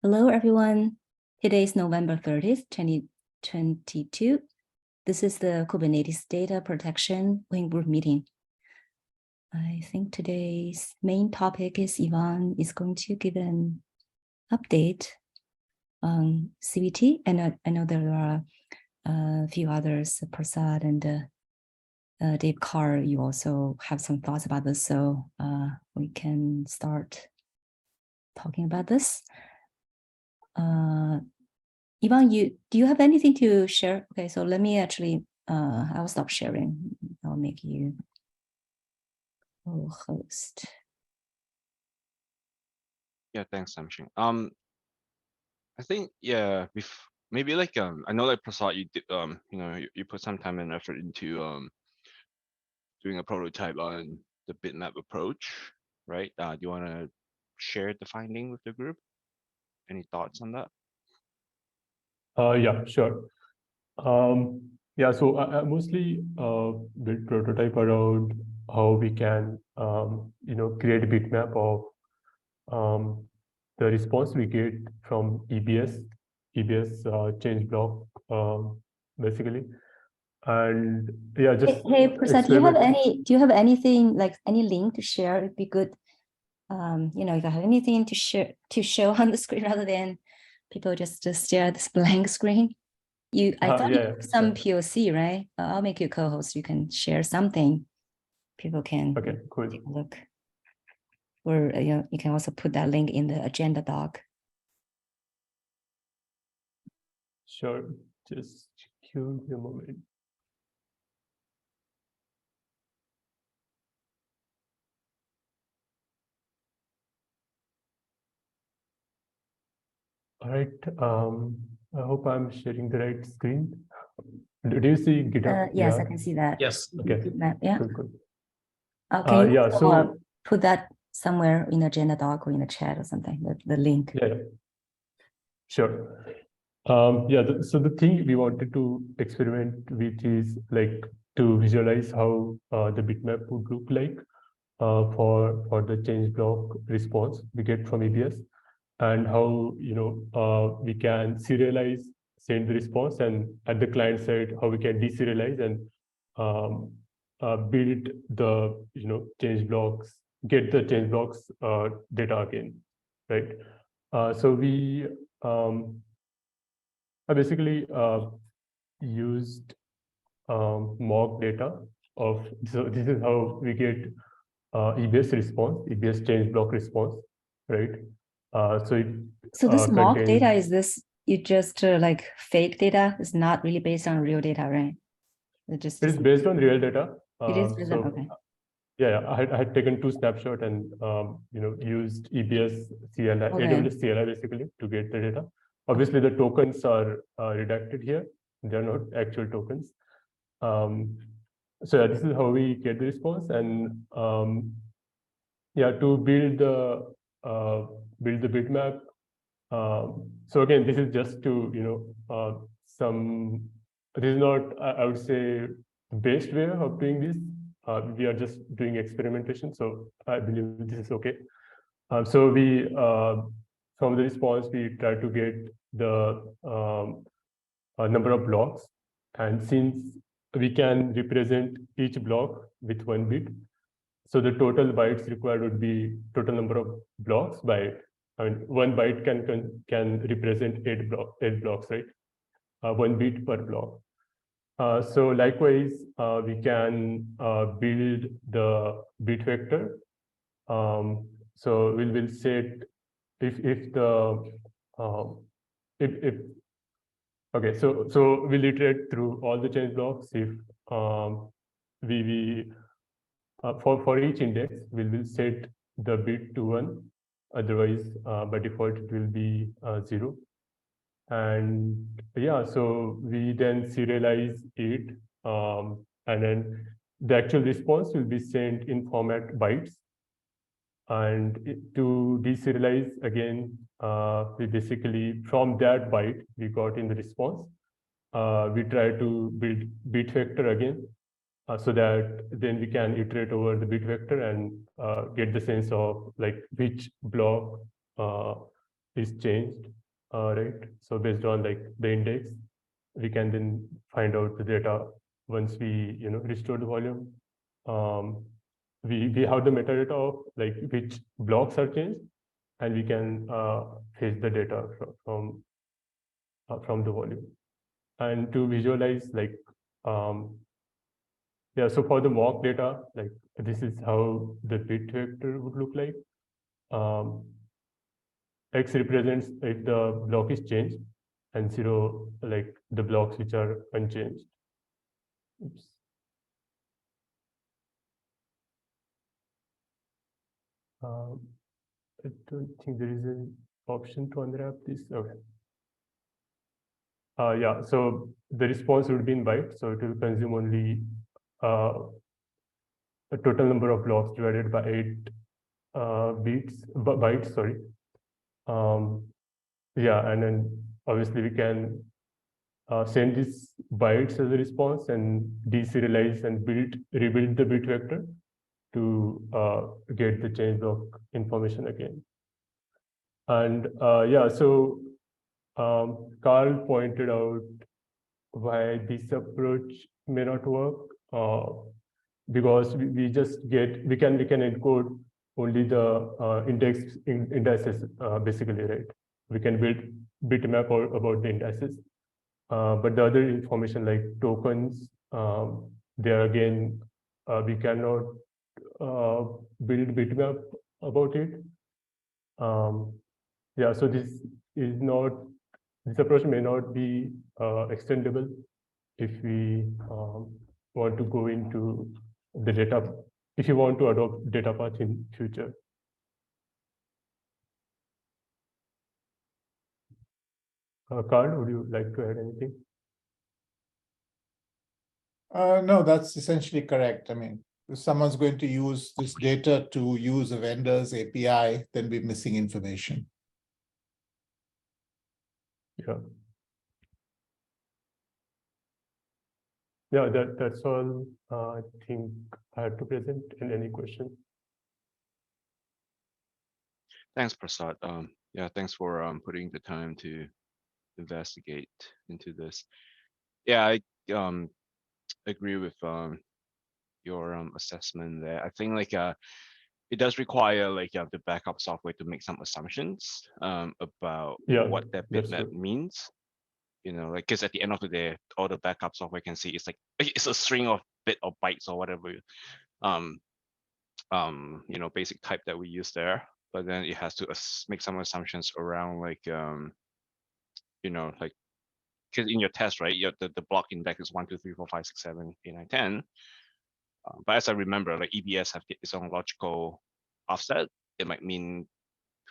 Hello, everyone. Today is November 30th, 2022. This is the Kubernetes Data Protection Working Group meeting. I think today's main topic is Ivan is going to give an update on CVT. And I know there are a few others, Prasad and Dave Carr, you also have some thoughts about this, so we can start talking about this. Ivan, do you have anything to share? Okay, so let me actually, I'll stop sharing. I'll make you host. Yeah, thanks, Xing. I think maybe like I know like Prasad, you did you put some time and effort into doing a prototype on the bitmap approach, right? Do you want to share the finding with the group? Any thoughts on that? Yeah, sure. Yeah, so I mostly built prototype around how we can create a bitmap of the response we get from EBS change block basically. And yeah, just hey Prasad, do you have anything, like any link to share? It'd be good. If you have anything to show on the screen rather than people just stare at this blank screen. I thought you have some POC, right? I'll make you co-host. You can share something. People can take a look. Or you can also put that link in the agenda doc. Sure, just give me a moment. All right. I hope I'm sharing the right screen. Do you see GitHub? Yes, I can see that. Yes. Okay. Yeah. Cool. Okay. Yeah. So put that somewhere in the agenda doc or in the chat or something. The link. Yeah. Sure. So the thing we wanted to experiment with is like to visualize how the bitmap would look like for the change block response we get from EBS, and how we can serialize, send the response, and at the client side how we can deserialize and build the change blocks, get the change blocks data again, right? So we I basically used mock data of, so this is how we get EBS response, EBS change block response, right? So this mock data, is this, you just like fake data? It's not really based on real data, right? It is based on real data. It is based on, okay. Yeah, I had taken 2 snapshots and used EBS CLI, AWS CLI basically to get the data. Obviously, the tokens are redacted here; they are not actual tokens. So yeah, this is how we get the response, and to build the bitmap. So again, this is just to this is not, I would say, the best way of doing this. We are just doing experimentation, so I believe this is okay. So we from the response we try to get the number of blocks, and since we can represent each block with 1 bit, so the total bytes required would be total number of blocks by, I mean, 1 byte can represent 8 blocks, right? 1 bit per block. So likewise, we can build the bit vector. So we'll set if the okay, so we'll iterate through all the change blocks. If we for each index, we will set the bit to 1. Otherwise, by default, it will be 0. And yeah, so we then serialize it, and then the actual response will be sent in format bytes. And to deserialize again, we basically, from that byte we got in the response, we try to build bit vector again, so that then we can iterate over the bit vector and get the sense of like which block is changed, right? So based on like the index, we can then find out the data once we restore the volume. We have the metadata of like which blocks are changed, and we can fetch the data from the volume. And to visualize like yeah, so for the mock data, like this is how the bit vector would look like. X represents if the block is changed, and 0 like the blocks which are unchanged. Oops. I don't think there is an option to unwrap this. Okay. Yeah, so the response would be in bytes, so it will consume only a total number of blocks divided by 8 bytes, sorry. Yeah, and then obviously we can send these bytes as a response and deserialize and rebuild the bit vector to get the change block information again. And yeah, so Carl pointed out why this approach may not work, because we can encode only the indices basically, right? We can build bitmap about the indices, but the other information like tokens, there again we cannot build bitmap about it. Yeah, so this approach may not be extendable if we want to go into the data, if you want to adopt data path in future. Carl, would you like to add anything? No, that's essentially correct. I mean, if someone's going to use this data to use a vendor's API, then we're missing information. Yeah. Yeah, that's all I think I had to present. In any question? Thanks, Prasad. Yeah, thanks for putting the time to investigate into this. Yeah, I agree with your assessment there. I think like it does require like the backup software to make some assumptions about what that bitmap means. You know, like because at the end of the day, all the backup software can see is like it's a string of bit or bytes or whatever basic type that we use there. But then it has to make some assumptions around like like because in your test, right, the block index is 1, 2, 3, 4, 5, 6, 7, 8, 9, 10. But as I remember, like EBS have its own logical offset. It might mean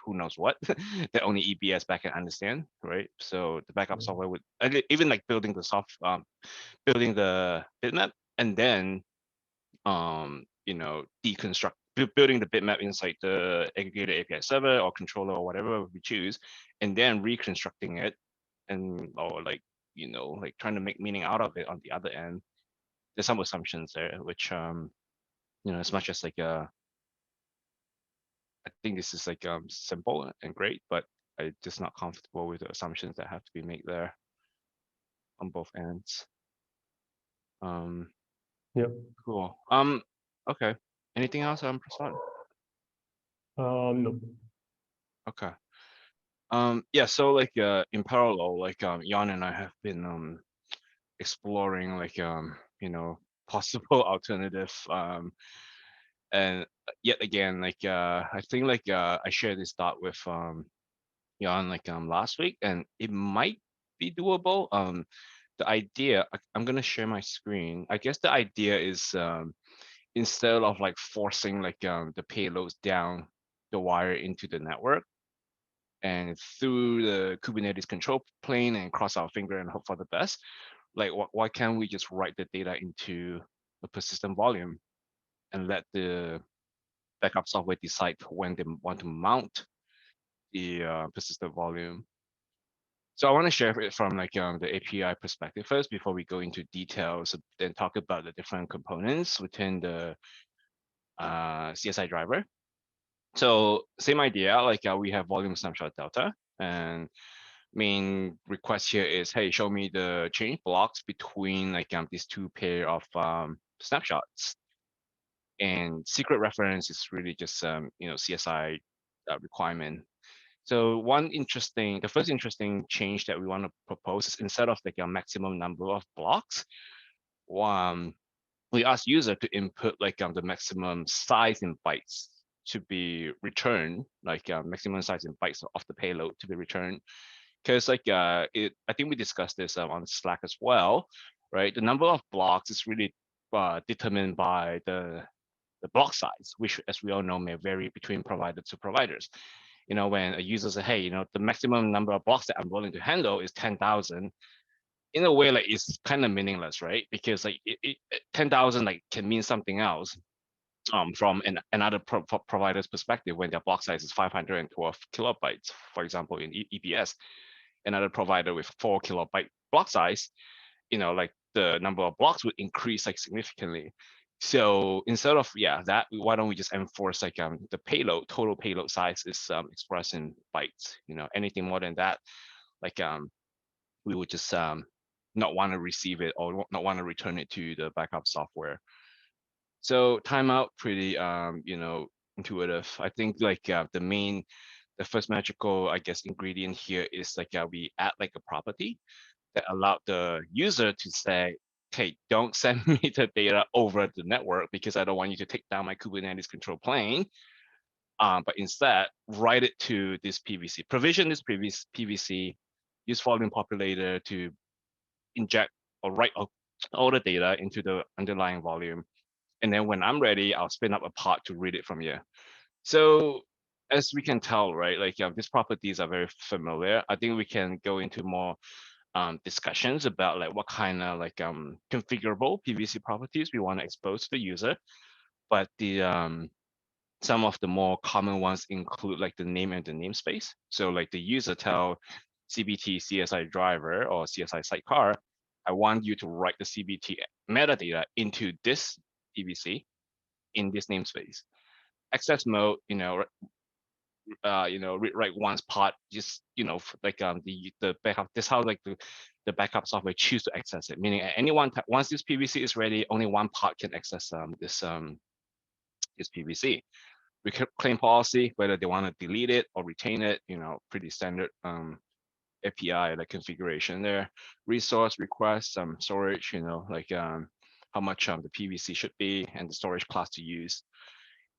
who knows what that only EBS back can understand, right? So the backup software would even like building the bitmap and then deconstruct building the bitmap inside the aggregator API server or controller or whatever we choose, and then reconstructing it or like trying to make meaning out of it on the other end. There's some assumptions there, which as much as like I think this is like simple and great, but I'm just not comfortable with the assumptions that have to be made there on both ends. Yeah. Cool. Okay. Anything else, Prasad? No. Okay. Yeah. So like in parallel, like Jan and I have been exploring like possible alternative and yet again like I think like I shared this thought with Jan like last week, and it might be doable. The idea I'm gonna share my screen. I guess the idea is instead of like forcing like the payloads down the wire into the network and through the Kubernetes control plane and cross our finger and hope for the best, like why can't we just write the data into a persistent volume and let the backup software decide when they want to mount the persistent volume. So I want to share it from like the API perspective first before we go into details, then talk about the different components within the CSI driver. So same idea, like we have volume snapshot delta, and main request here is, hey, show me the change blocks between like these two pair of snapshots. And secret reference is really just CSI requirement. So the first interesting change that we want to propose is, instead of like a maximum number of blocks, we ask user to input like the maximum size in bytes to be returned, like maximum size in bytes of the payload to be returned. Because like I think we discussed this on Slack as well, right? The number of blocks is really determined by the block size, which, as we all know, may vary between provider to providers. When a user says, hey, the maximum number of blocks that I'm willing to handle is 10,000, in a way, like, it's kind of meaningless, right? Because like 10,000 like can mean something else from another provider's perspective, when their block size is 512 kilobytes, for example, in EPS. Another provider with 4 kilobyte block size, like the number of blocks would increase like significantly. So instead of that, why don't we just enforce like the total payload size is expressed in bytes. Anything more than that, like we would just not want to receive it or not want to return it to the backup software. So timeout, pretty intuitive. I think like the first magical, I guess, ingredient here is like we add like a property that allowed the user to say, hey, don't send me the data over the network because I don't want you to take down my Kubernetes control plane. But instead, write it to this PVC. Provision this PVC, use volume populator to inject or write all the data into the underlying volume. And then when I'm ready, I'll spin up a pod to read it from here. So as we can tell, right, like these properties are very familiar. I think we can go into more discussions about like what kind of like configurable PVC properties we want to expose to the user. But the some of the more common ones include like the name and the namespace. So like the user tell CBT CSI driver or CSI sidecar, I want you to write the CBT metadata into this PVC in this namespace. Access mode, read write once pod, just like the backup. This how like the backup software choose to access it. Meaning at any one time, once this PVC is ready, only one pod can access this PVC. Claim policy, whether they want to delete it or retain it, pretty standard API like configuration there. Resource request, storage, like how much the PVC should be and the storage class to use.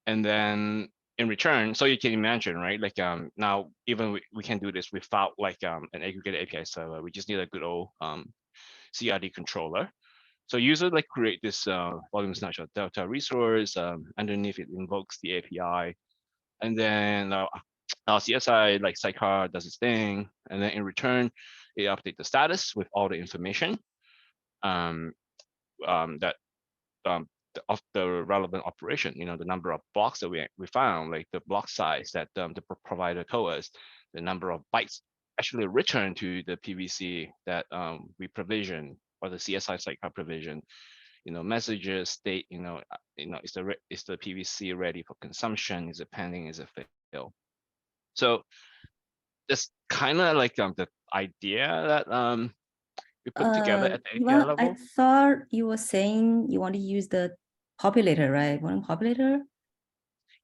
And then in return, so you can imagine, right? Like now, even we can do this without like an aggregated API server. We just need a good old CRD controller. So user like create this volume snapshot delta resource. Underneath it invokes the API, and then our CSI like sidecar does its thing, and then in return, it updates the status with all the information that of the relevant operation, the number of blocks that we found, like the block size that the provider told us, the number of bytes actually returned to the PVC that we provision, or the CSI sidecar provision, messages state, is the PVC ready for consumption? Is it pending? Is it failed? So that's kind of like the idea that we put together at the API level. I thought you were saying you want to use the populator, right? Volume populator?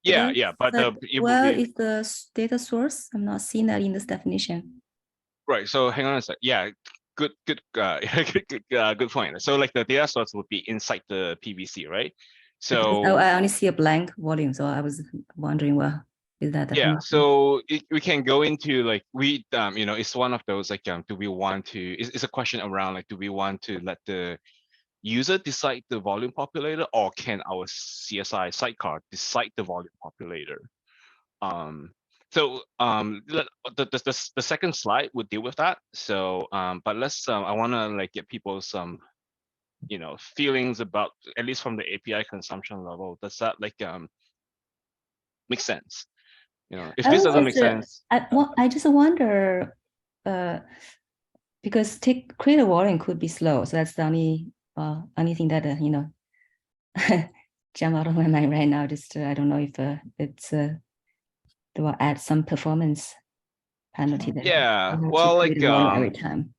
Yeah, but is the data source? I'm not seeing that in this definition. Right. So hang on a sec. Yeah, good good point. So like the data source would be inside the PVC, right? So I only see a blank volume, so I was wondering, well, is that definition? Yeah, so we can go into like it's one of those like do we want to? It's a question around like, do we want to let the user decide the volume populator, or can our CSI sidecar decide the volume populator? So the second slide would deal with that. So but let's I want to like get people some feelings about, at least from the API consumption level. Does that like make sense? If this doesn't make sense, I just wonder, because create a volume could be slow, so that's the only thing that jump out of my mind right now. Just I don't know if it's they will add some performance penalty there. Yeah, You have to well, create like a volume every time.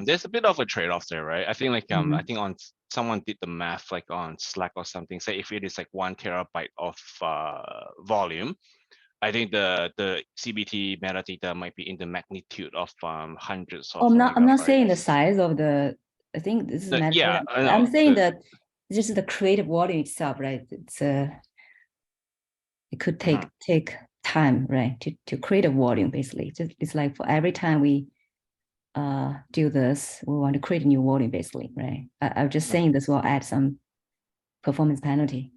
there's a bit of a trade-off there, right? I think like I Mhm. think on someone did the math like on Slack or something. Say if it is like 1 terabyte of volume, I think the CBT metadata might be in the magnitude of hundreds of I'm not saying the megabytes. size of the. I think this is Yeah, I know, I'm saying that just the creative volume itself, right? It's it could take time, right? To create a volume, basically. It's like for every time we do this, we want to create a new volume, basically, right? I'm just saying this will add some performance penalty.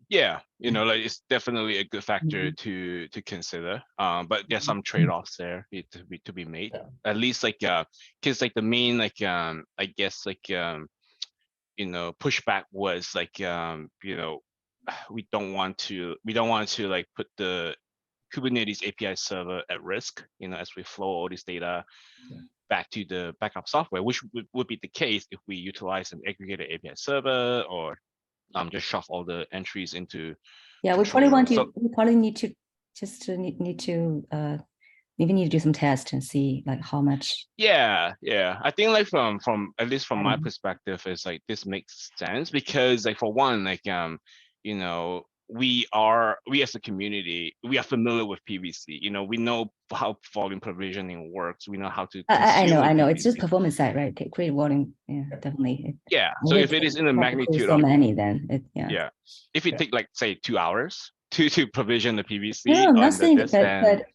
Yeah, like it's definitely a good factor to consider. But there's some trade-offs there need to be made. Yeah. At least like because like the main like I guess like pushback was like we don't want to like put the Kubernetes API server at risk, as we flow all this data back to the backup software, which would be the case if we utilize an aggregated API server or just shove all the entries into. Yeah, we probably want to. So, we probably need to just need to maybe need to do some tests and see like how much. Yeah. I think like from at least from my perspective, is like this makes sense because like for one, like we as a community, we are familiar with PVC. We know how volume provisioning works. We know how to. I know. PVC. It's just performance side, right? Create volume. Yeah, definitely. Yeah. So if it is in the magnitude so of many, then if it take like say 2 hours to provision the PVC. No, I'm not saying that, but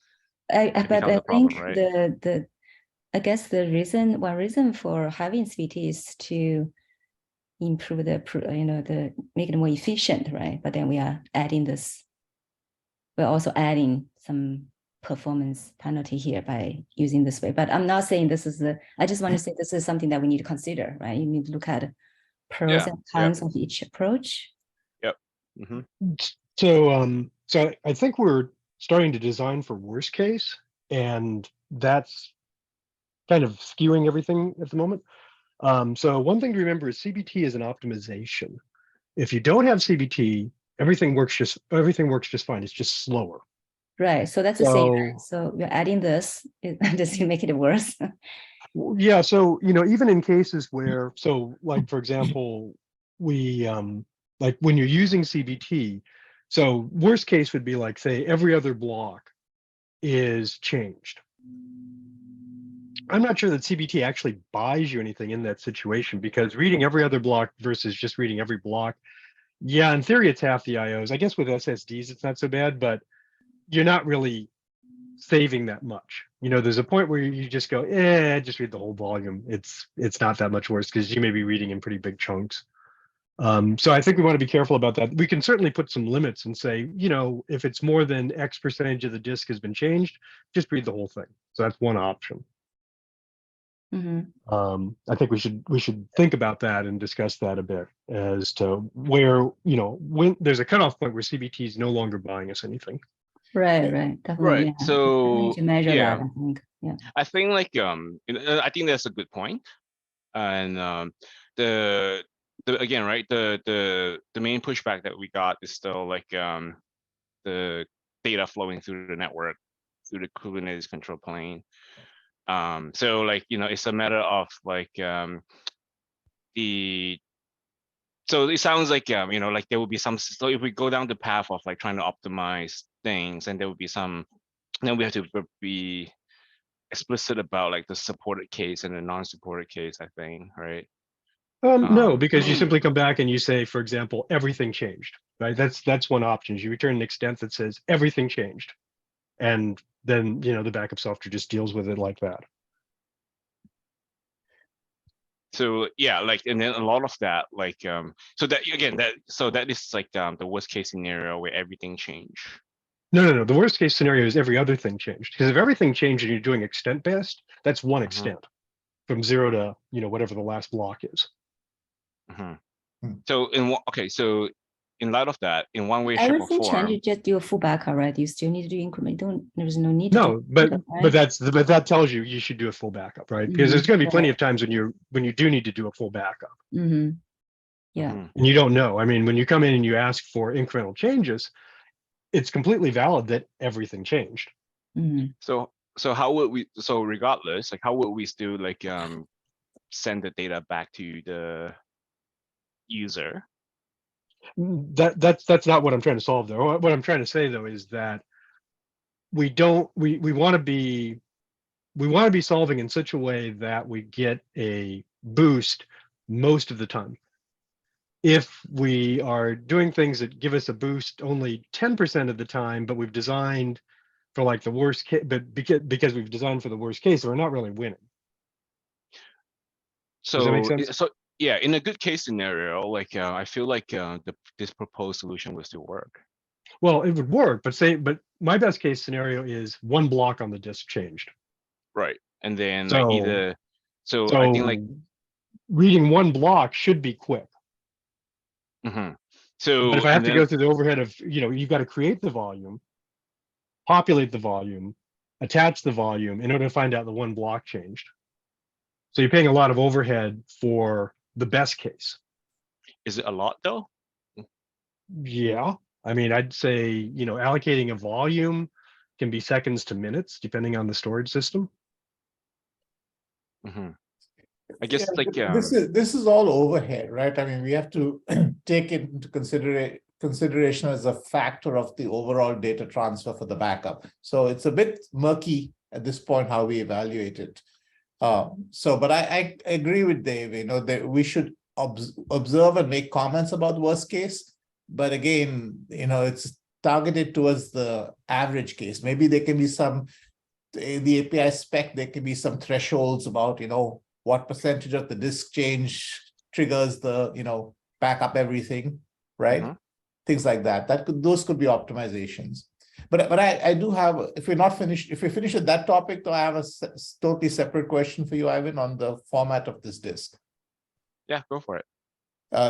I think right? I guess one reason for having CVT is to improve the make it more efficient, right? But then we are adding this. We're also adding some performance penalty here by using this way. But I'm not saying this is I just want to say this is something that we need to consider, right? You need to look at pros and cons of each approach. Yep. So I think we're starting to design for worst case, and that's kind of skewing everything at the moment. So one thing to remember is CBT is an optimization. If you don't have CBT, everything works just fine. It's just slower. Right. So that's the same. So we're adding this. Does it make it worse? Yeah. So even in cases where, like for example, we like when you're using CBT, so worst case would be like, say, every other block is changed. I'm not sure that CBT actually buys you anything in that situation, because reading every other block versus just reading every block, yeah, in theory, it's half the IOs. I guess with SSDs, it's not so bad, but you're not really saving that much. There's a point where you just go, just read the whole volume. It's not that much worse because you may be reading in pretty big chunks. So I think we want to be careful about that. We can certainly put some limits and say, if it's more than X percentage of the disk has been changed, just read the whole thing. So that's one option. I think we should think about that and discuss that a bit as to where, when there's a cutoff point where CBT is no longer buying us anything. Right, definitely. Right. Yeah. So we need to measure that, I think. Yeah. I think like I think that's a good point. And the again, right, the main pushback that we got is still like the data flowing through the network through the Kubernetes control plane. So like it's a matter of like so it sounds like like there will be some. So if we go down the path of like trying to optimize things, and there will be some, then we have to be explicit about like the supported case and the non-supported case, I think, right? No, because you simply come back and you say, for example, everything changed, right? That's one option. You return an extent that says everything changed, and then the backup software just deals with it like that. So yeah, like, and then a lot of that, like, so that again, that is like the worst case scenario where everything changed. No. The worst case scenario is every other thing changed, because if everything changed and you're doing extent based, that's one extent from 0 to whatever the last block is. So so in light of that, in one way, shape, or Everything form, change, you just do a full backup, right? You still need to do increment. There's no need. No, but that tells you should do a full backup, right? Because there's going to be plenty of times when you do need to do a full backup. Yeah. And you don't know. I mean, when you come in and you ask for incremental changes, it's completely valid that everything changed. Mhm. So how would we? So regardless, like how would we still like send the data back to the user? That's not what I'm trying to solve though. What I'm trying to say though is that we want to be solving in such a way that we get a boost most of the time. If we are doing things that give us a boost only 10% of the time, but we've designed for like the worst case, but because we've designed for the worst case, we're not really winning. Does that make sense? So yeah, in a good case scenario, like I feel like this proposed solution will still work. Well, it would work, but my best case scenario is one block on the disk changed. Right. And then So, like either, so so I think like, reading one block should be quick. mhm. But So, if I have and to then, go through the overhead of, you've got to create the volume, populate the volume, attach the volume in order to find out the one block changed. So you're paying a lot of overhead for the best case. is it a lot though? Yeah. I mean, I'd say, allocating a volume can be seconds to minutes, depending on the storage system. Hmm. I guess like, this is all overhead, right? I mean, we have to take it into consideration as a factor of the overall data transfer for the backup. So it's a bit murky at this point how we evaluate it. But I agree with Dave, that we should observe and make comments about worst case. But again, it's targeted towards the average case. Maybe there can be some, the API spec, there can be some thresholds about, what percentage of the disk change triggers the, backup everything, right? Mhm. Things like that. Those could be optimizations. But I do have, if we're finished with that topic, though, I have a totally separate question for you, Ivan, on the format of this disk. Yeah, go for it.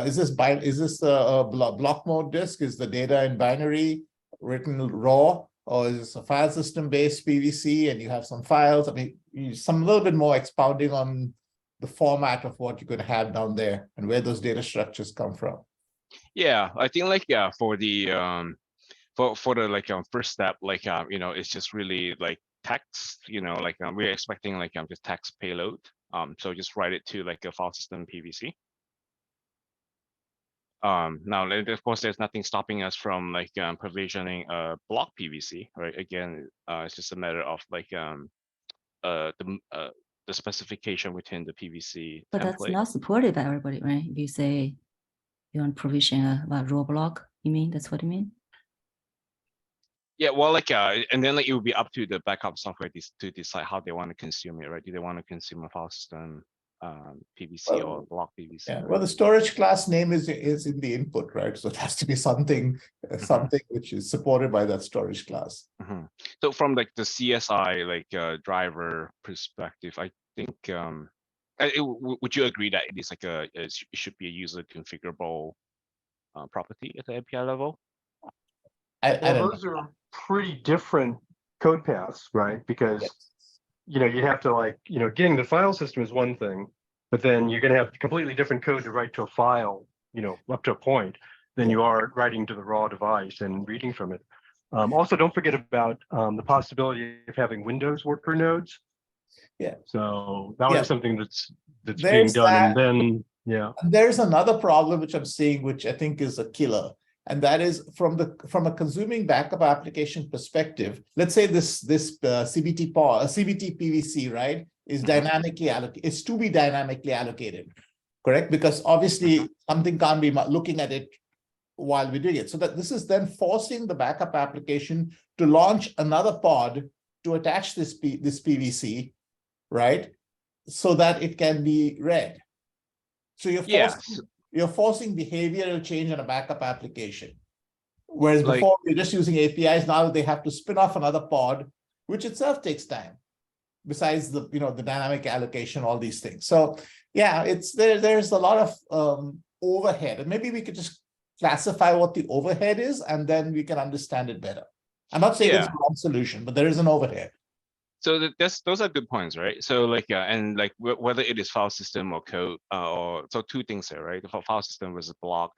Is this a block mode disk? Is the data in binary written raw, or is this a file system based PVC and you have some files? I mean, some little bit more expounding on the format of what you're going to have down there and where those data structures come from. Yeah, I think like, yeah, for the for the like first step, like it's just really like text, like we're expecting like just text payload. So just write it to like a file system PVC. Now of course there's nothing stopping us from like provisioning a block PVC, right? Again, it's just a matter of like the specification within the PVC But that's template. not supported by everybody, right? If you say you want to provision a raw block, you mean that's what you mean? Yeah, well, like and then like it would be up to the backup software to decide how they want to consume it, right? Do they want to consume a file system PVC or block PVC? Yeah, right? well, the storage class name is in the input, right? So it has to be something which is supported by that storage class. Mhm. So from like the CSI like driver perspective, I think would you agree that it is like it should be a user configurable property at the API level? I Well, don't those know. are pretty different code paths, right? Because Yes. you'd have to like, getting the file system is one thing, but then you're going to have completely different code to write to a file, up to a point than Yeah. you are writing to the raw device and reading from it. Also, don't forget about the possibility of having Windows worker nodes. Yeah. So that Yeah. was something that's being There's done, that. and then There's another problem which I'm seeing, which I think is a killer, and that is from a consuming backup application perspective. Let's say this CBT PVC, right, is dynamically allocated. It's to be dynamically allocated, correct? Because obviously something can't be looking at it while we're doing it. So that this is then forcing the backup application to launch another pod to attach this PVC, right, so that it can be read. So you're forcing behavioral change on a backup application. Whereas Like, before you're just using APIs, now they have to spin off another pod, which itself takes time. Besides the the dynamic allocation, all these things. So yeah, there's a lot of overhead, and maybe we could just classify what the overhead is, and then we can understand it better. I'm not saying it's a wrong solution, but there is an overhead. so those are good points, right? So like and like whether it is file system or code, or so two things there, right? The file system versus block,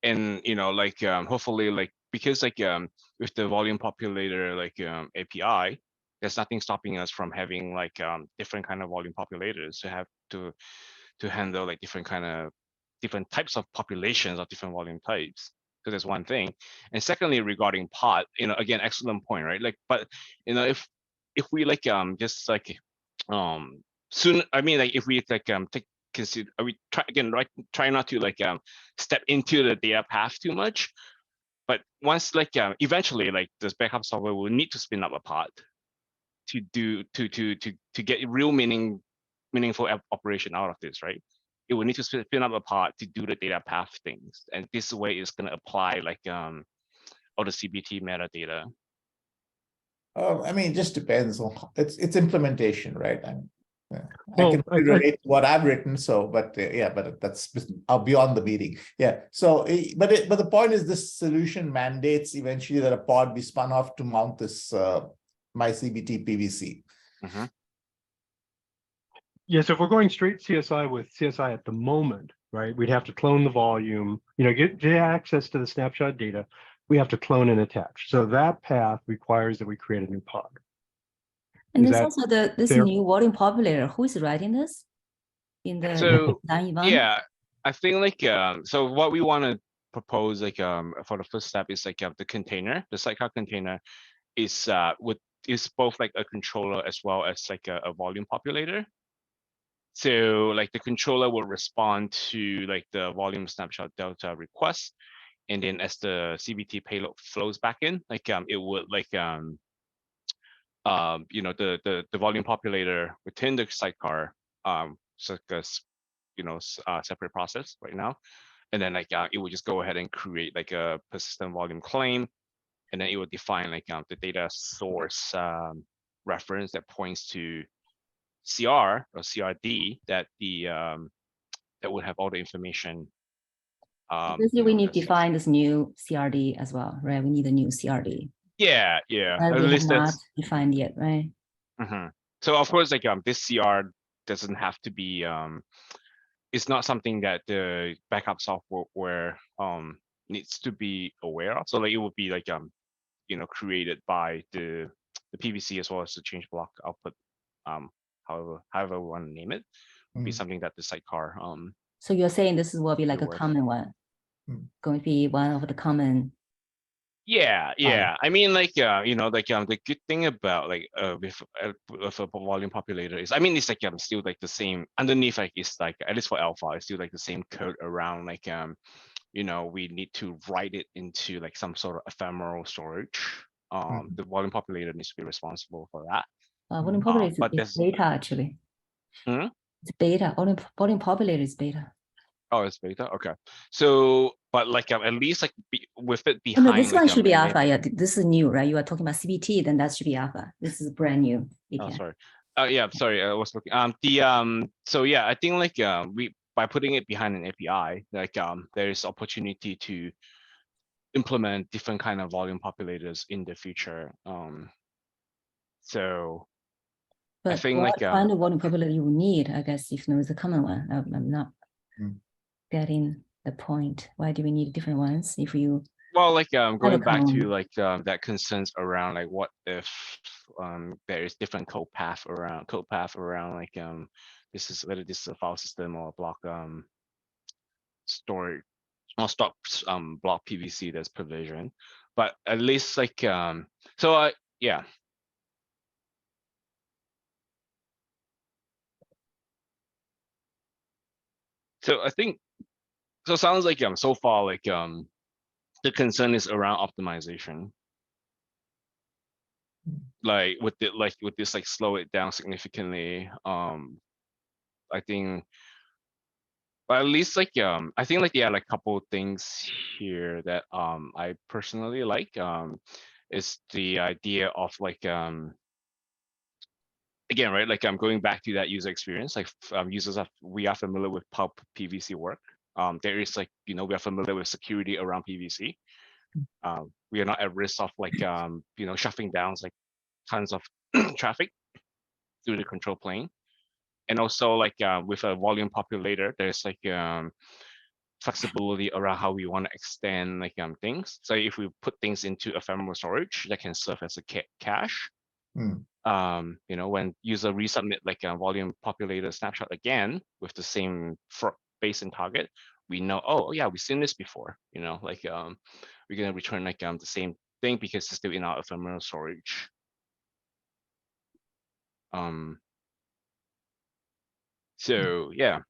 and like hopefully like because like with the volume populator like API, there's nothing stopping us from having like different kind of volume populators to have to handle like different types of populations of different volume types. So that's one thing. And secondly, regarding pod, again, excellent point, right? Like, but if we like just like soon, I mean, like if we like take consider, we try again, right? Try not to like step into the data path too much. But once like eventually like this backup software will need to spin up a pod to do to get real meaningful operation out of this, right? It will need to spin up a pod to do the data path things, and this way is going to apply like all the CBT metadata. I mean, it just depends on it's implementation, right? I Well, can relate to what I've written. So, but yeah, but that's beyond the meeting. Yeah. So, but the point is, this solution mandates eventually that a pod be spun off to mount this MyCBT PVC. Mm-hmm. Yeah, so if we're going straight CSI with CSI at the moment, right, we'd have to clone the volume, get access to the snapshot data. We have to clone and attach. So that path requires that we create a new pod. And Is there's that also this fair? new volume populator. Who is writing this in the So design event? yeah, I think like so what we want to propose like for the first step is like the container, the sidecar container is both like a controller as well as like a volume populator. So like the controller will respond to like the volume snapshot delta request, and then as the CBT payload flows back in, like it would like the volume populator within the sidecar so separate process right now, and then like it would just go ahead and create like a persistent volume claim, and then it will define like the data source reference that points to CR or CRD that that would have all the information. Basically, we need to define this new CRD as well, right? We need a new CRD. Yeah. We At have least not that's defined yet, right? So of course, like this CR doesn't have to be it's not something that the backup software needs to be aware of. So like it would be like created by the PVC as well as the change block output, however we want to name it, would be something that the sidecar So you're saying this will be like a with. common one, going to be one of the common. Yeah. I mean, like the good thing about like with a volume populator is, I mean, it's like still like the same underneath, like it's like at least for alpha, it's still like the same code around like we need to write it into like some sort of ephemeral storage. The volume populator needs to be responsible for that. Volume populator but is beta actually. It's beta. Volume populator is beta. Oh, it's beta. Okay. So, but like at least like with it behind. No, this like, one should be alpha. Yeah, this is new, right? You are talking about CBT, then that should be alpha. This is brand new. Oh, sorry. Yeah, sorry. I was looking. So yeah, I think like we by putting it behind an API, like there is opportunity to implement different kind of volume populators in the future. So but I think what like kind of volume populator you need, I guess, if there is a common one. I'm not getting the point. Why do we need different ones if you? Well, like going back to like that concerns around like what if there is different code path around like this is whether this is a file system or a block storage or stock block PVC that's provisioned, but at least like so yeah. So I think so sounds like so far like the concern is around optimization. Like with this like slow it down significantly. I think, but at least like I think like like a couple of things here that I personally like is the idea of like again, right, like I'm going back to that user experience, like we are familiar with pulp PVC work. There is like we are familiar with security around PVC. We are not at risk of like shuffling down like tons of traffic through the control plane. And also like with a volume populator, there's like flexibility around how we want to extend like things. So if we put things into ephemeral storage, that can serve as a cache. Hmm. You know, when user resubmit like a volume populator snapshot again with the same base and target, we know, oh yeah, we've seen this before. You know, like we're gonna return like the same thing because it's still in our ephemeral storage. So yeah.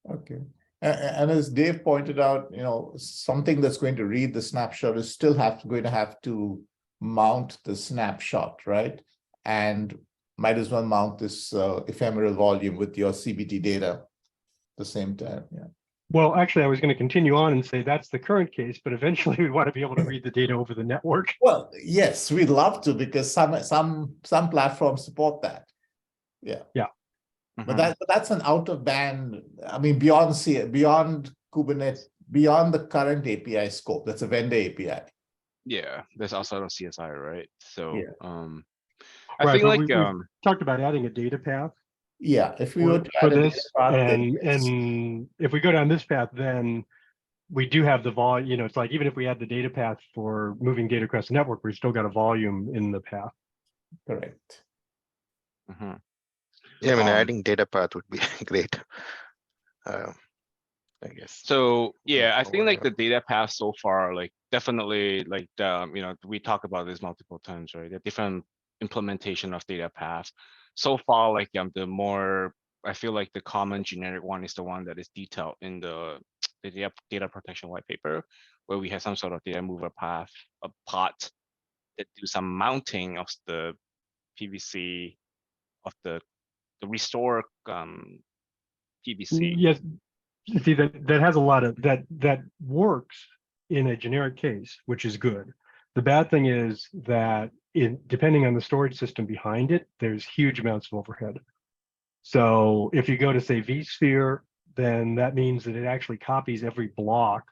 Okay. And as Dave pointed out, you know, something that's going to read the snapshot is still going to have to mount the snapshot, right? And might as well mount this ephemeral volume with your CBT data at the same time. Yeah. Well, actually, I was going to continue on and say that's the current case, but eventually we want to be able to read the data over the network. Well, yes, we'd love to, because some platforms support that. Yeah. Yeah. But that's an out of band. I mean, beyond Kubernetes, beyond the current API scope. That's a vendor API. Yeah, there's outside of CSI, right? So Yeah. I Right, think but like we've talked about adding a data path Yeah, if we were to for add a this, data path, then yes. and if we go down this path, then we do have the volume. You know, it's like even if we add the data path for moving data across the network, we've still got a volume in the path. Correct. Yeah, I mean, adding data path would be great. I guess. So yeah, I think like Whatever. the data path so far, like definitely like you know, we talk about this multiple times, right? The different implementation of data path. So far, like the more I feel like the common generic one is the one that is detailed in the data protection white paper, where we have some sort of data mover path, a pot that do some mounting of the PVC of the restore PVC. Yes, see that has a lot of that works in a generic case, which is good. The bad thing is that depending on the storage system behind it, there's huge amounts of overhead. So if you go to say vSphere, then that means that it actually copies every block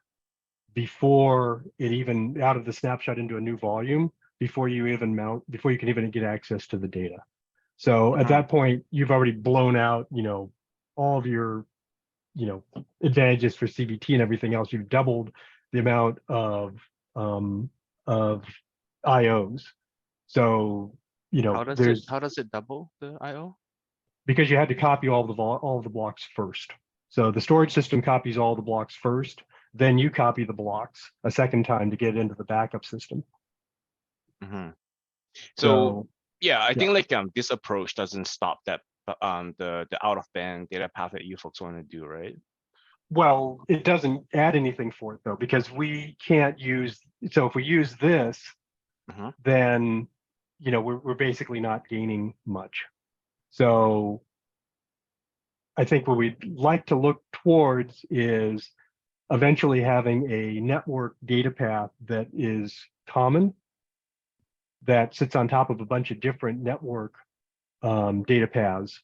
before it even out of the snapshot into a new volume, before you can even get access to the data. So at that point, you've already blown out, you know, all of your, you know, advantages for CBT and everything else. You've doubled the amount of IOs. So, you know, How does it double the IO? Because you had to copy all of the blocks first. So the storage system copies all the blocks first, then you copy the blocks a second time to get into the backup system. So yeah, I think like this approach doesn't stop that the out of band data path that you folks want to do, right? Well, it doesn't add anything for it though, because we can't use. So if we use this, then you know we're basically not gaining much. So I think what we'd like to look towards is eventually having a network data path that is common, that sits on top of a bunch of different network data paths,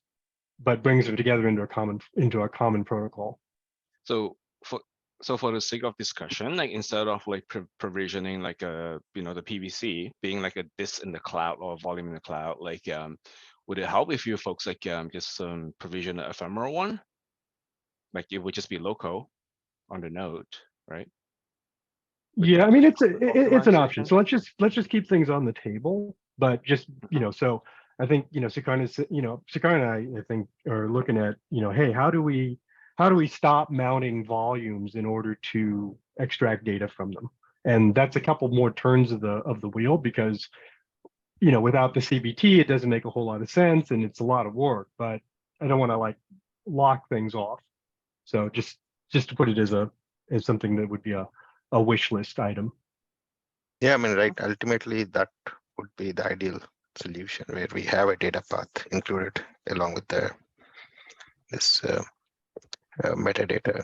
but brings them together into a common protocol. So for the sake of discussion, like instead of like provisioning like the PVC being like a disk in the cloud or volume in the cloud, like would it help if you folks like just provision an ephemeral one? Like it would just be local on the node, right? Yeah, I mean it's an option. So let's just keep things on the table, but just so I think Sukarna and I think are looking at hey, how do we stop mounting volumes in order to extract data from them? And that's a couple more turns of the wheel, because without the CBT it doesn't make a whole lot of sense and it's a lot of work, but I don't want to like lock things off. So just to put it as something that would be a wish list item. Yeah, I mean, right. Ultimately, that would be the ideal solution, where we have a data path included along with this metadata.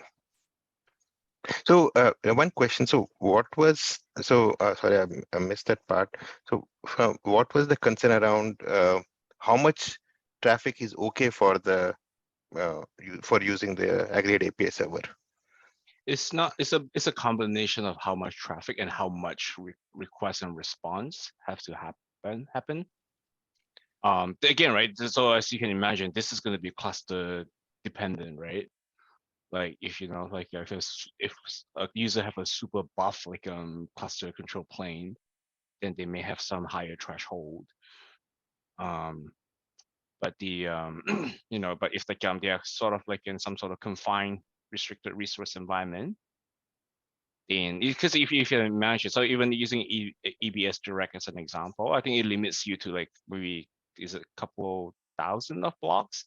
So one question. So sorry, I missed that part. So what was the concern around how much traffic is okay for the for using the aggregate API server? It's not. It's a combination of how much traffic and how much request and response have to happen. Again, right? So as you can imagine, this is going to be cluster dependent, right? Like if like if a user have a super buff like cluster control plane, then they may have some higher threshold. But the but if like they are sort of like in some sort of confined, restricted resource environment, then because if you imagine, so even using EBS Direct as an example, I think it limits you to like maybe is a couple thousand of blocks.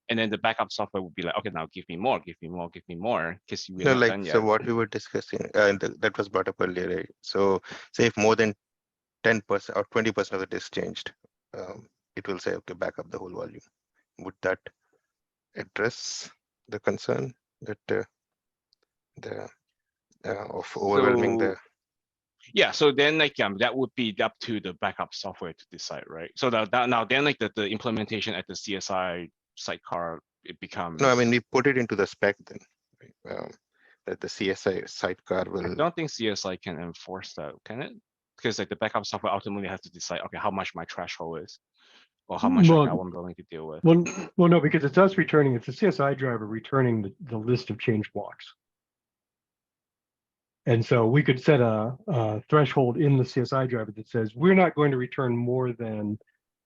And then the backup software would be like, okay, now give me more, give me more, give me more, because we're No, not like, done so yet. what we were discussing, and that was brought up earlier, right? So say if more than 10% or 20% of it is changed, it will say, okay, back up the whole volume. Would that address the concern that of overwhelming the? Yeah, so then like that would be up to the backup software to decide, right? So that now then like the implementation at the CSI sidecar, it becomes. No, I mean we put it into the spec then, right? That the CSI sidecar will. I don't think CSI can enforce that, can it? Because like the backup software ultimately has to decide, okay, how much my threshold is, or how much like, I'm willing to deal with. Well, no, because it's us returning, it's the CSI driver returning the list of change blocks. And so we could set a threshold in the CSI driver that says, we're not going to return more than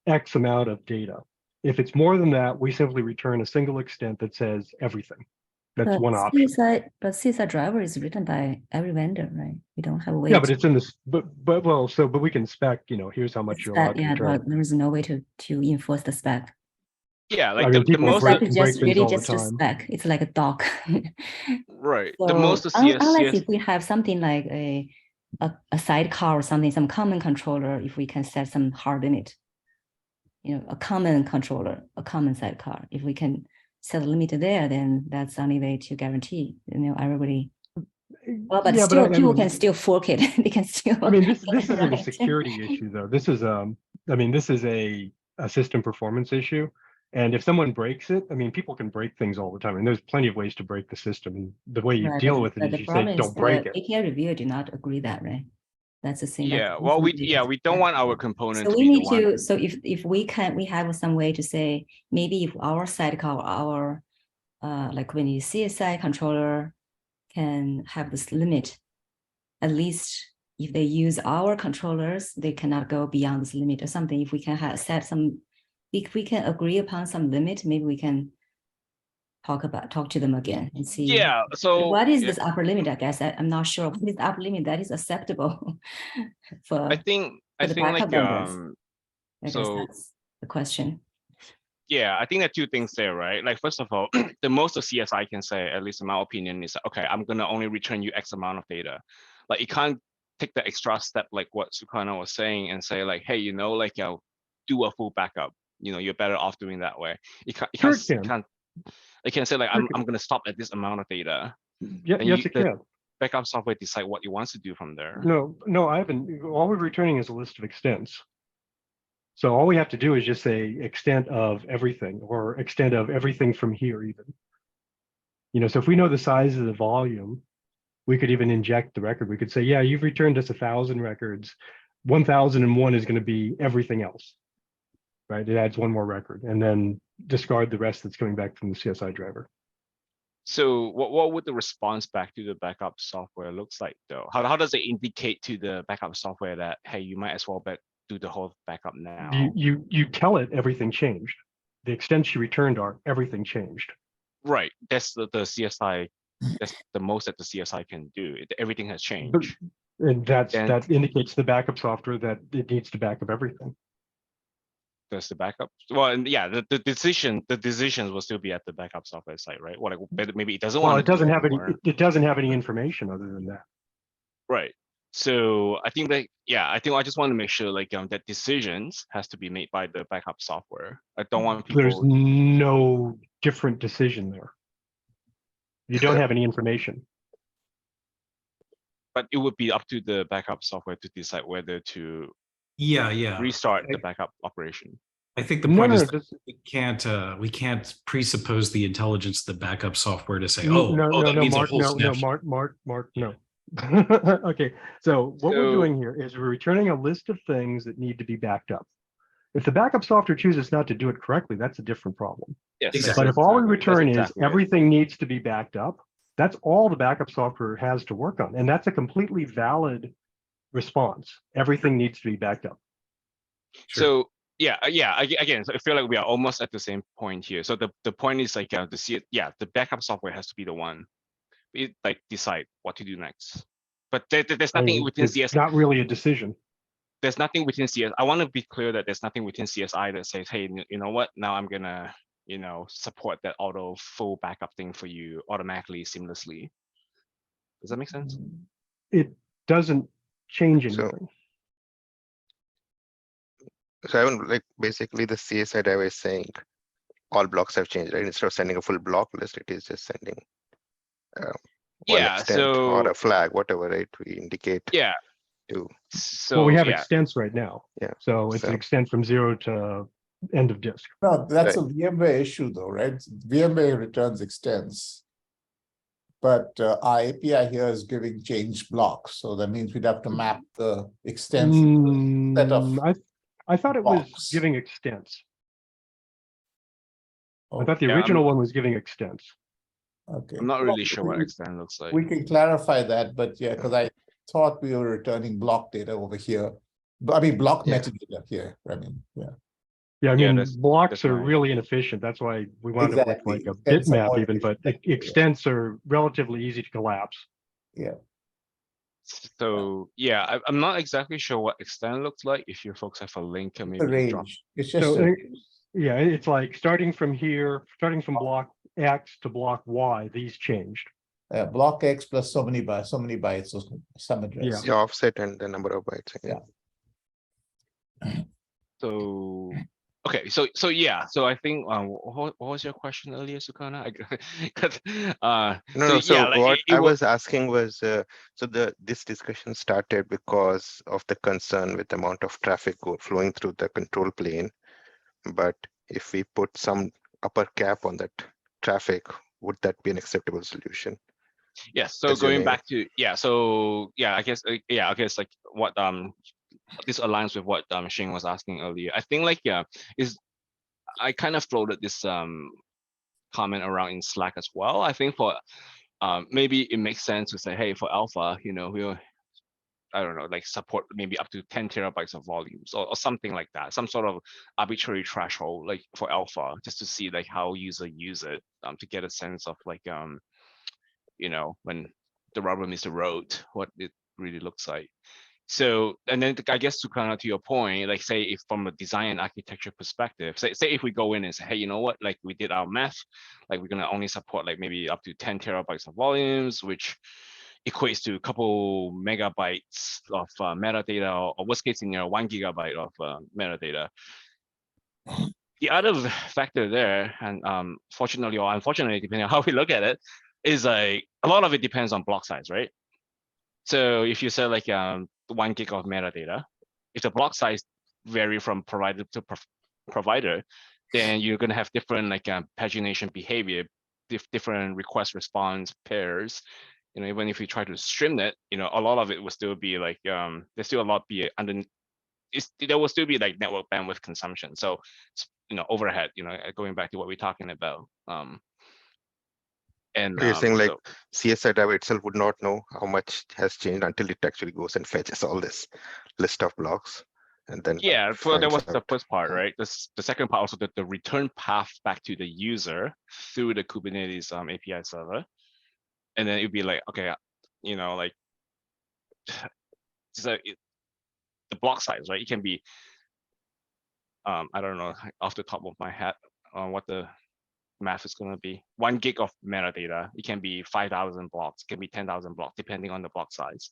X amount of data. If it's more than that, we simply return a single extent that says everything. That's one option. CSI driver is written by every vendor, right? We don't have a way. Yeah, but it's in this, but we can spec, here's how much you're allowed to return. Well, there is no way to enforce the spec. Yeah, like I mean, the most break is things just really all the just a time. spec. It's like a doc. Right. So the most of unless if we have something like a sidecar or something, some common controller, if we can set some hard limit, a common controller, a common sidecar, if we can set a limit there, then that's the only way to guarantee, everybody. Well, but yeah, still, but people can still fork it. They can still. I mean, this isn't a security issue though. This is this is a system performance issue. And if someone breaks it, I mean, people can break things all the time, and there's plenty of ways to break the system. And the way you deal with it is you say, don't break it. API reviewer do not agree that, right? That's the same. Yeah, well, we don't want our component so to we be need the one. to. So if we have some way to say, maybe if our sidecar, our like when you CSI controller can have this limit, at least if they use our controllers, they cannot go beyond this limit or something. If we can set some, if we can agree upon some limit, maybe we can talk to them again and see. Yeah. So what is this upper limit? I guess I'm not sure what is the upper limit that is acceptable for. I think like so that's the question. Yeah, I think there are two things there, right? Like, first of all, the most of CSI can say, at least in my opinion, is okay, I'm gonna only return you X amount of data. Like, it can't take the extra step, like what Sukana was saying, and say like, hey, like, do a full backup. You're better off doing that way. It can't say like, I'm gonna stop at this amount of data. Yeah, yes, it can. Backup software decide what it wants to do from there. No, I haven't. All we're returning is a list of extents. So all we have to do is just say extent of everything, or extent of everything from here even. So if we know the size of the volume, we could even inject the record. We could say, yeah, you've returned us 1,000 records. 1,001 is going to be everything else, right? It adds one more record, and then discard the rest that's coming back from the CSI driver. So what would the response back to the backup software looks like though? How does it indicate to the backup software that, hey, you might as well do the whole backup now? You tell it everything changed. The extents you returned are everything changed. Right. That's the CSI. That's the most that the CSI can do. Everything has changed. And that indicates the backup software that it needs to back up everything. Does the backup? Well, and yeah, the decisions will still be at the backup software site, right? Well, like maybe it doesn't want. Well, it doesn't have any information other than that. Right. So I think that, I just want to make sure like that decisions has to be made by the backup software. I don't want people. There's no different decision there. You don't have any information. But it would be up to the backup software to decide whether to restart the backup operation. I think the point is we can't presuppose the intelligence of the backup software to say, Mark, no. Okay, so what we're doing here is we're returning a list of things that need to be backed up. If the backup software chooses not to do it correctly, that's a different problem. Yes, Exactly. But if all we exactly. return That's is exactly it. everything needs to be backed up, that's all the backup software has to work on. And that's a completely valid response. Everything needs to be backed up. Sure. So yeah, again, so I feel like we are almost at the same point here. So the point is like to see it. Yeah, the backup software has to be the one. It like decide what to do next. But there's I nothing mean, within it's CS. not really a decision. There's nothing within CS. I want to be clear that there's nothing within CSI that says, hey, you know what? Now I'm gonna, support that auto full backup thing for you automatically, seamlessly. Does that make sense? It doesn't change So- anything. So I haven't like basically the CSI driver is saying all blocks have changed, right? Instead of sending a full block list, it is just sending one Yeah. extent or So a flag, whatever, right? We indicate yeah. to. So Well, we have yeah. extents right now. Yeah, So it's an so- extent from 0 to end of disk. No, that's Right. a VMware issue though, right? VMware returns extents. But our API here is giving change blocks. So that means we'd have to map the extents set of I thought it was blocks. giving extents. I Oh, thought the Yeah, original one was giving extents. okay. I'm not Well, really sure what extent looks like. We can clarify that, but yeah, because I thought we were returning block data over here. But I mean, block Yeah. metadata here. I mean, yeah. Yeah, I Yeah, mean, that's blocks are right. really inefficient. That's why we wound up with like a Exactly. Extents are bitmap more even, but efficient. extents are relatively easy to collapse. So yeah, I'm not exactly sure what extent looks like. If you folks have a link, or The maybe drop. range. It's just So a yeah, it's like starting from here, starting from block X to block Y, these changed. block X plus so many bytes, so some address. The offset and the number of bytes. Yeah. So okay, so yeah, so I think what was your question earlier, Sukana? No, so yeah, like what it I was was asking was, so this discussion started because of the concern with the amount of traffic flowing through the control plane. But if we put some upper cap on that traffic, would that be an acceptable solution? yes. So going Assuming- back to so yeah, I guess like what this aligns with what Xing was asking earlier. I think like is I kind of floated this comment around in Slack as well. I think for maybe it makes sense to say, hey, for alpha, we'll I don't know, like support maybe up to 10 terabytes of volumes or something like that, some sort of arbitrary threshold like for alpha, just to see like how user use it, to get a sense of like when the rubber meets the road, what it really looks like. So, and then I guess to kind of to your point, like say if from a design and architecture perspective, say if we go in and say, hey, you know what, like we did our math, like we're gonna only support like maybe up to 10 terabytes of volumes, which equates to a couple megabytes of metadata, or worst case scenario, 1 gigabyte of metadata. The other factor there, and fortunately or unfortunately, depending on how we look at it, is like a lot of it depends on block size, right? So if you say like 1 gig of metadata, if the block size vary from provider to provider, then you're gonna have different like pagination behavior, different request response pairs. Even if you try to stream it, a lot of it will still be like there's still a lot be under. There will still be like network bandwidth consumption. So overhead. Going back to what we're talking about. And You're saying like so, CSI driver itself would not know how much has changed until it actually goes and fetches all this list of blocks, and then yeah, well, that was finds the out. first part, right? The second part also the return path back to the user through the Kubernetes API server, and then it'd be like, okay, like so the block size, right? It can be I don't know off the top of my head what the math is going to be. 1 gig of metadata, it can be 5,000 blocks, it can be 10,000 blocks, depending on the block size.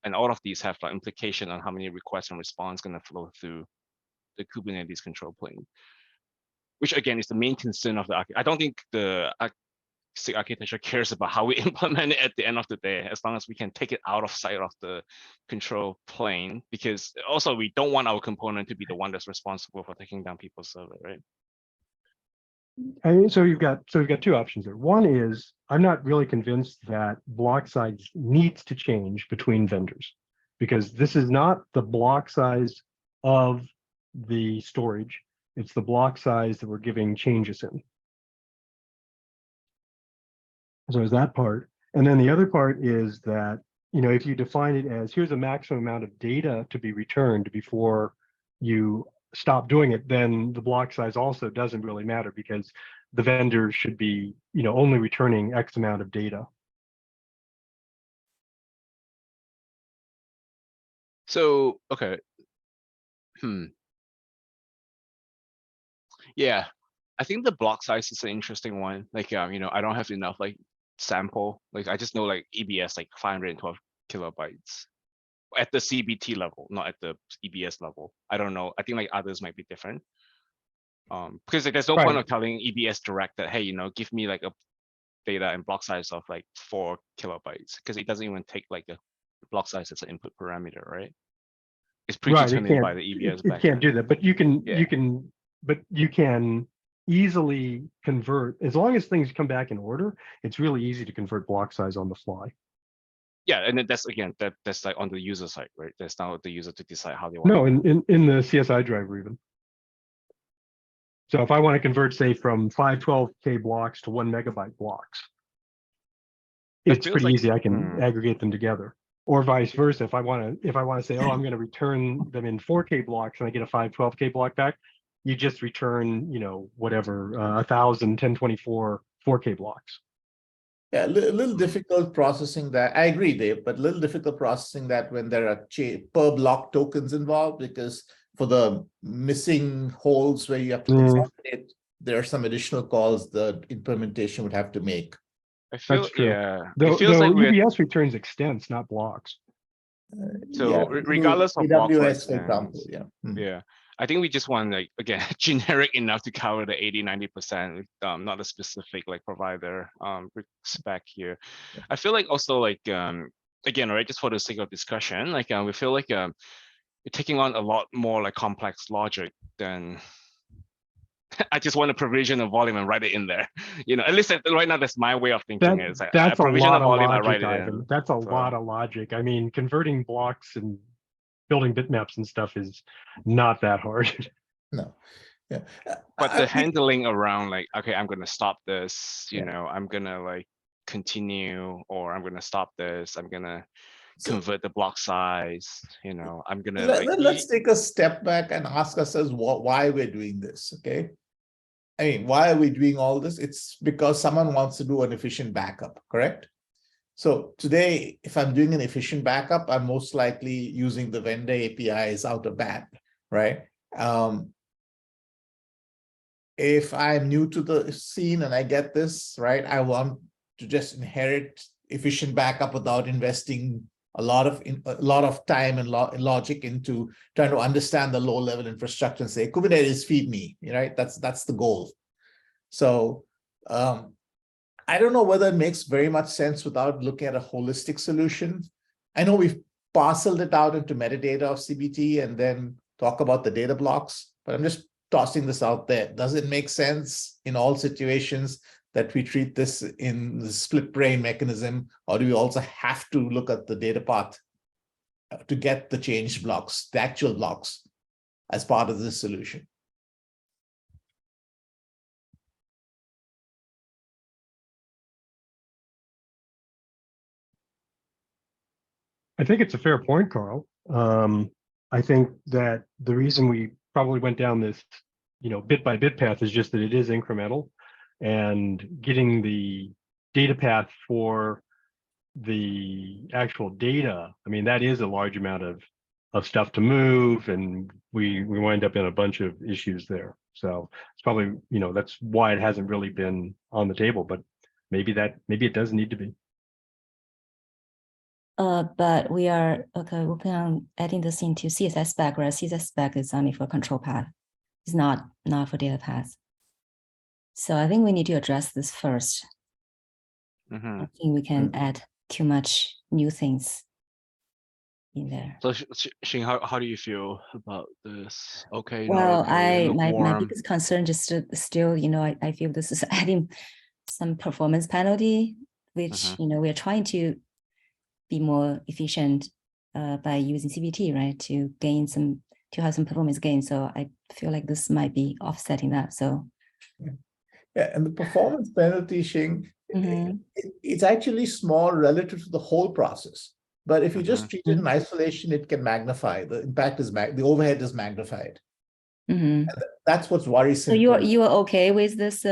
And all of these have like implication on how many requests and response going to flow through the Kubernetes control plane, which again is the main concern of the. I don't think the architecture cares about how we implement it at the end of the day, as long as we can take it out of sight of the control plane, because also we don't want our component to be the one that's responsible for taking down people's server, right? So you've got two options there. One is I'm not really convinced that block size needs to change between vendors, because this is not the block size of the storage. It's the block size that we're giving changes in. So there's that part. And then the other part is that, if you define it as here's a maximum amount of data to be returned before you stop doing it, then the block size also doesn't really matter because the vendor should be, only returning X amount of data. So, okay. Yeah, I think the block size is an interesting one. Like, I don't have enough like sample. Like, I just know like EBS like 512 kilobytes at the CBT level, not at the EBS level. I don't know. I think like others might be different. Because like, there's no point of telling EBS direct that, hey, give me like a data and block size of like 4 kilobytes, because it doesn't even take like a block size as an input parameter, right? It's predetermined by the EBS. It can't do that, but you can easily convert, as long as things come back in order, it's really easy to convert block size on the fly. Yeah, and then that's again, that's like on the user side, right? That's now the user to decide how they want. No, in the CSI driver even. So if I want to convert, say, from 512K blocks to 1 megabyte blocks, it's pretty easy. I can aggregate them together. Or vice versa. If I want to say, oh, I'm going to return them in 4K blocks and I get a 512K block back, you just return, whatever, 1,000 1024 4K blocks. Yeah, a little difficult processing that. I agree, Dave, but a little difficult processing that when there are per block tokens involved, because for the missing holes where you have to consolidate, there are some additional calls the implementation would have to make. I feel, that's true. Yeah. Though like EBS returns extents, not blocks. So yeah, regardless of block size, for example, yeah. Yeah. I think we just want like, again, generic enough to cover the 80-90%, not a specific like provider spec here. Yeah. I feel like also like again, right, just for the sake of discussion, like we feel like you're taking on a lot more like complex logic than I just want to provision a volume and write it in there. At least right now that's my way of thinking. That's a lot of logic, I write it Ivan. in. That's a lot of logic. I mean, converting blocks and building bitmaps and stuff is not that hard. No. Yeah. But the handling around like, okay, I'm gonna stop this, I'm gonna like continue, or I'm gonna stop this, I'm gonna convert the block size, I'm gonna let's take a step back and ask ourselves why we're doing this. Okay. I mean, why are we doing all this? It's because someone wants to do an efficient backup, correct? So today, if I'm doing an efficient backup, I'm most likely using the vendor APIs out of band, right? If I'm new to the scene and I get this, right, I want to just inherit efficient backup without investing a lot of time and logic into trying to understand the low-level infrastructure and say, Kubernetes, feed me, right? That's the goal. So I don't know whether it makes very much sense without looking at a holistic solution. I know we've parceled it out into metadata of CBT and then talk about the data blocks, but I'm just tossing this out there. Does it make sense in all situations that we treat this in the split brain mechanism, or do we also have to look at the data path to get the changed blocks, the actual blocks, as part of this solution? I think it's a fair point, Carl. I think that the reason we probably went down this, bit by bit path is just that it is incremental, and getting the data path for the actual data. I mean, that is a large amount of stuff to move, and we wind up in a bunch of issues there. So it's probably, that's why it hasn't really been on the table, but maybe it does need to be. But we are working on adding this into CSS spec, where CSS spec is only for control path. It's not for data path. So I think we need to address this first. I think we can add too much new things in there. So Xing, how do you feel about this? Okay. Well, my biggest concern just still, I feel this is adding some performance penalty, which we are trying to be more efficient by using CBT, right, to have some performance gain. So I feel like this might be offsetting that. So yeah, and the performance penalty, Xing, it's actually small relative to the whole process. But if you just treat it in isolation, it can magnify. The impact is the overhead is magnified. That's what's worrisome. So you are okay with this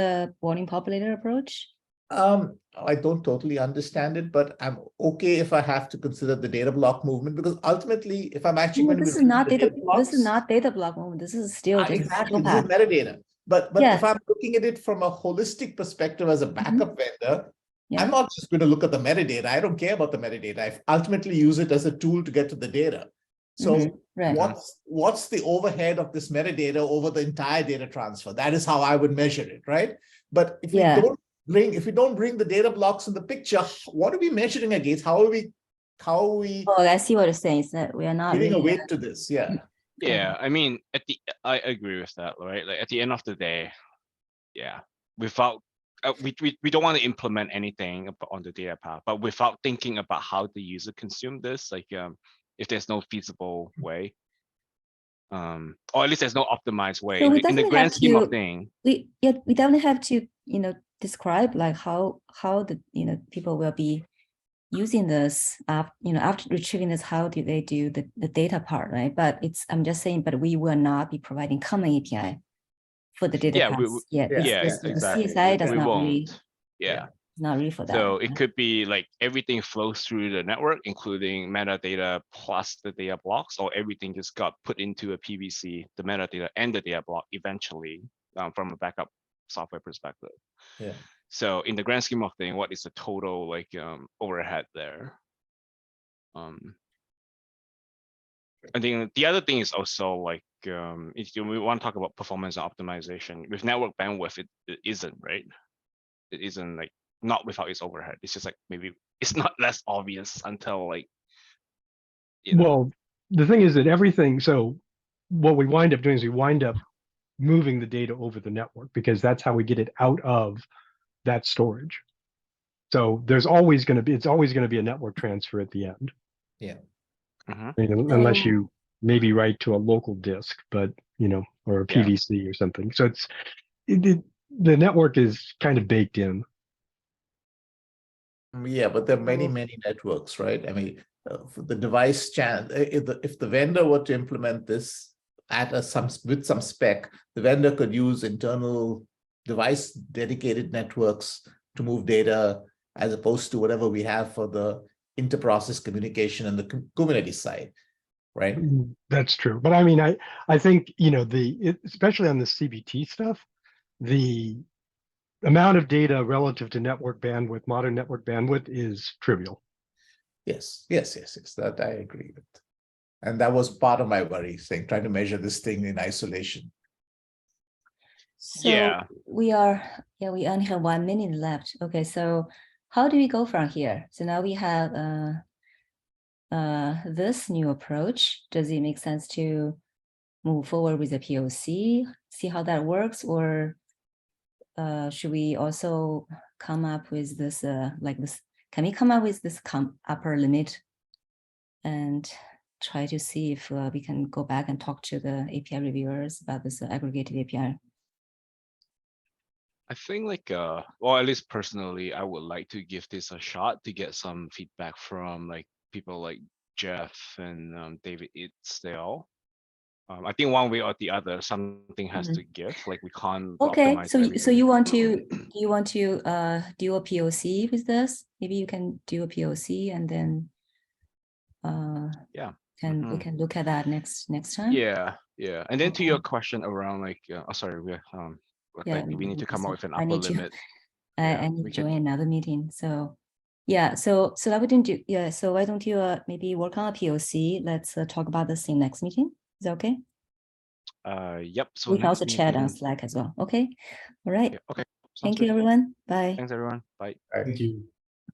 boarding populator approach? I don't totally understand it, but I'm okay if I have to consider the data block movement, because ultimately, if I'm actually going to This be is not reading the data. This is not data block movement. This is still just exactly, actual this is path. metadata. But Yeah. if I'm looking at it from a holistic perspective as a backup vendor, Yeah. I'm not just going to look at the metadata. I don't care about the metadata. I ultimately use it as a tool to get to the data. So Right. what's the overhead of this metadata over the entire data transfer? That is how I would measure it, right? But if we don't bring the data blocks in the picture, what are we measuring against? How are we Oh, I see what you're saying. Is that we are not giving a really weight to this? Yeah. Yeah, I mean, I agree with that, right? Like at the end of the day, yeah, without we don't want to implement anything on the data path, but without thinking about how the user consume this, like if there's no feasible way, or at least there's no optimized way So in the grand scheme of things. We definitely have to describe like how the people will be using this after retrieving this, how do they do the data part, right? But I'm just saying, but we will not be providing common API for the data paths yet. Exactly. The CSI does not really, yeah. not really for that. So it could be like everything flows through the network, including metadata plus the data blocks, or everything just got put into a PVC, the metadata and the data block eventually from a backup software perspective. Yeah. So in the grand scheme of things, what is the total like overhead there? I think the other thing is also like if we want to talk about performance and optimization with network bandwidth, it isn't, right? It isn't like not without its overhead. It's just like maybe it's not less obvious until like Well, the thing is that everything, so what we wind up doing is we wind up moving the data over the network because that's how we get it out of that storage. So it's always going to be a network transfer at the end. Yeah. I mean, unless you maybe write to a local disk, but or a PVC or something. So the network is kind of baked in. Yeah, but there are many networks, right? I mean, for the device channel, if the vendor were to implement this with some spec, the vendor could use internal device dedicated networks to move data, as opposed to whatever we have for the inter-process communication and the Kubernetes side, right? That's true. But I mean, I think, especially on the CBT stuff, the amount of data relative to network bandwidth, modern network bandwidth, is trivial. Yes. That I agree with. And that was part of my worry, trying to measure this thing in isolation. So we only have 1 minute left. Okay, so how do we go from here? So now we have this new approach. Does it make sense to move forward with a POC, see how that works, or should we also come up with this like this? Can we come up with this upper limit and try to see if we can go back and talk to the API reviewers about this aggregated API? I think like well, at least personally, I would like to give this a shot to get some feedback from like people like Jeff and David Itzdale. I think one way or the other, something has to give. Like we can't optimize everything. So you want to do a POC with this? Maybe you can do a POC and then we can look at that next time. Yeah. And then to your question around like sorry, we need to come up with an upper limit. I need to join another meeting. So so why don't you why don't you maybe work on a POC? Let's talk about this in next meeting. Is that okay? Yep. So we can also chat on Slack as well. Okay. All right. Yeah, okay. Thank you, everyone. Bye. Thanks, everyone. Bye. Thank you.